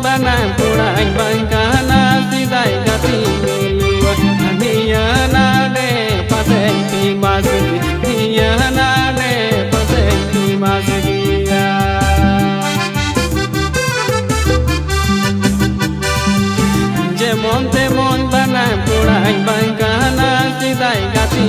banang purai bangkana sidai gati lua dia na de pasenti masgi dia na de pasenti masgia jemon temon banang purai bangkana sidai gati